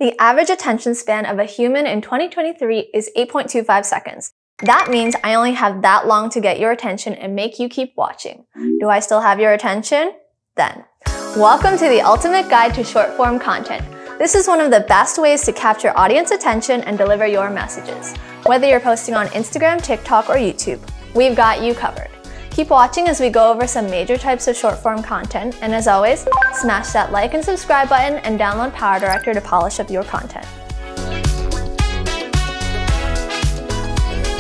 The average attention span of a human in 2023 is 8.25 seconds. That means I only have that long to get your attention and make you keep watching. Do I still have your attention? Then, welcome to the ultimate guide to short-form content. This is one of the best ways to capture audience attention and deliver your messages. Whether you're posting on Instagram, TikTok, or YouTube, we've got you covered. Keep watching as we go over some major types of short-form content, and as always, smash that like and subscribe button and download PowerDirector to polish up your content.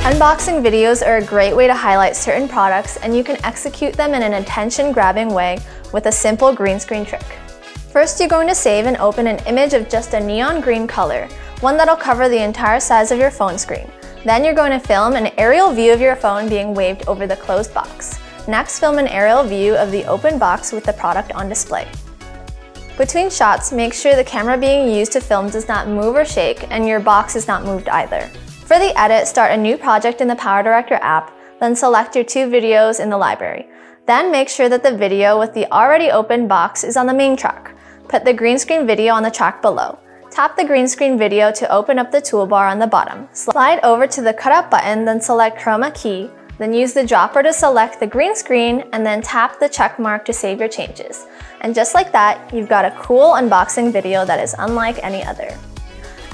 Unboxing videos are a great way to highlight certain products, and you can execute them in an attention-grabbing way with a simple green screen trick. First, you're going to save and open an image of just a neon green color, one that'll cover the entire size of your phone screen. Then you're going to film an aerial view of your phone being waved over the closed box. Next, film an aerial view of the open box with the product on display. Between shots, make sure the camera being used to film does not move or shake and your box is not moved either. For the edit, start a new project in the PowerDirector app, then select your 2 videos in the library. Then make sure that the video with the already open box is on the main track. Put the green screen video on the track below. Tap the green screen video to open up the toolbar on the bottom. Slide over to the cutout button, then select Chroma Key, then use the dropper to select the green screen, and then tap the check mark to save your changes. And just like that, you've got a cool unboxing video that is unlike any other.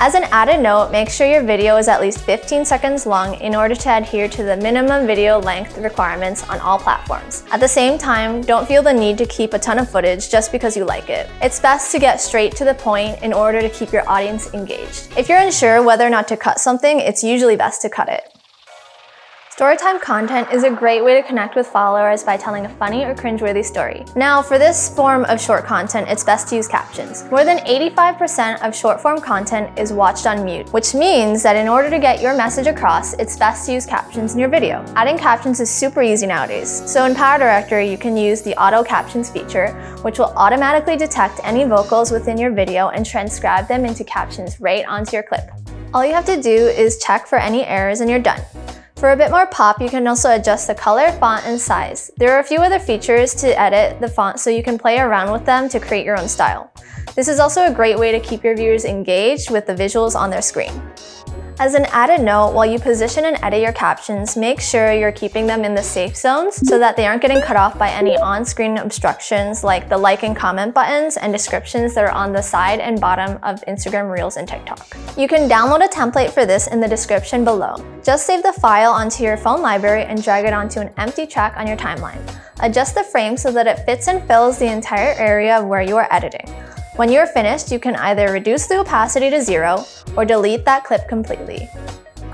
As an added note, make sure your video is at least 15 seconds long in order to adhere to the minimum video length requirements on all platforms. At the same time, don't feel the need to keep a ton of footage just because you like it. It's best to get straight to the point in order to keep your audience engaged. If you're unsure whether or not to cut something, it's usually best to cut it. Storytime content is a great way to connect with followers by telling a funny or cringeworthy story. Now, for this form of short content, it's best to use captions. More than 85% of short-form content is watched on mute, which means that in order to get your message across, it's best to use captions in your video. Adding captions is super easy nowadays. So in PowerDirector, you can use the Auto Captions feature, which will automatically detect any vocals within your video and transcribe them into captions right onto your clip. All you have to do is check for any errors and you're done. For a bit more pop, you can also adjust the color, font, and size. There are a few other features to edit the font so you can play around with them to create your own style. This is also a great way to keep your viewers engaged with the visuals on their screen. As an added note, while you position and edit your captions, make sure you're keeping them in the safe zones so that they aren't getting cut off by any on-screen obstructions like the like and comment buttons and descriptions that are on the side and bottom of Instagram Reels and TikTok. You can download a template for this in the description below. Just save the file onto your phone library and drag it onto an empty track on your timeline. Adjust the frame so that it fits and fills the entire area of where you are editing. When you are finished, you can either reduce the opacity to 0 or delete that clip completely.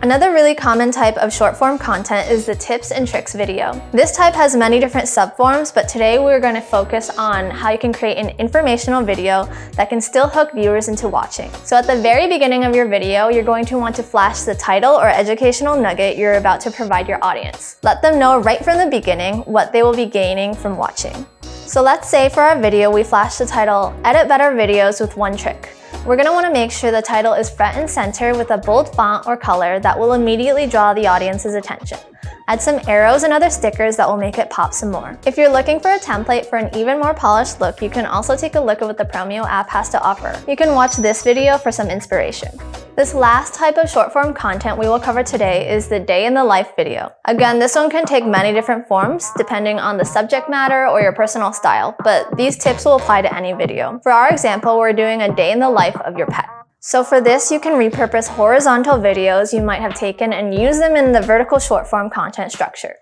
Another really common type of short-form content is the tips and tricks video. This type has many different subforms, but today we're going to focus on how you can create an informational video that can still hook viewers into watching. So at the very beginning of your video, you're going to want to flash the title or educational nugget you're about to provide your audience. Let them know right from the beginning what they will be gaining from watching. So let's say for our video, we flash the title, Edit Better Videos with One Trick. We're going to want to make sure the title is front and center with a bold font or color that will immediately draw the audience's attention. Add some arrows and other stickers that will make it pop some more. If you're looking for a template for an even more polished look, you can also take a look at what the Promio app has to offer. You can watch this video for some inspiration. This last type of short-form content we will cover today is the day in the life video. Again, this one can take many different forms depending on the subject matter or your personal style, but these tips will apply to any video. For our example, we're doing a day in the life of your pet. So for this, you can repurpose horizontal videos you might have taken and use them in the vertical short-form content structure.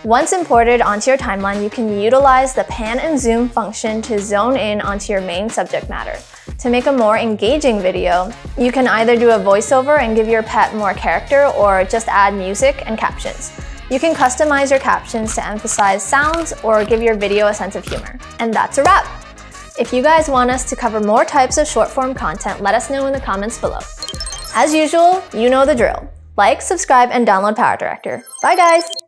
Once imported onto your timeline, you can utilize the pan and zoom function to zone in onto your main subject matter. To make a more engaging video, you can either do a voiceover and give your pet more character or just add music and captions. You can customize your captions to emphasize sounds or give your video a sense of humor. And that's a wrap! If you guys want us to cover more types of short-form content, let us know in the comments below. As usual, you know the drill. Like, subscribe, and download PowerDirector. Bye guys!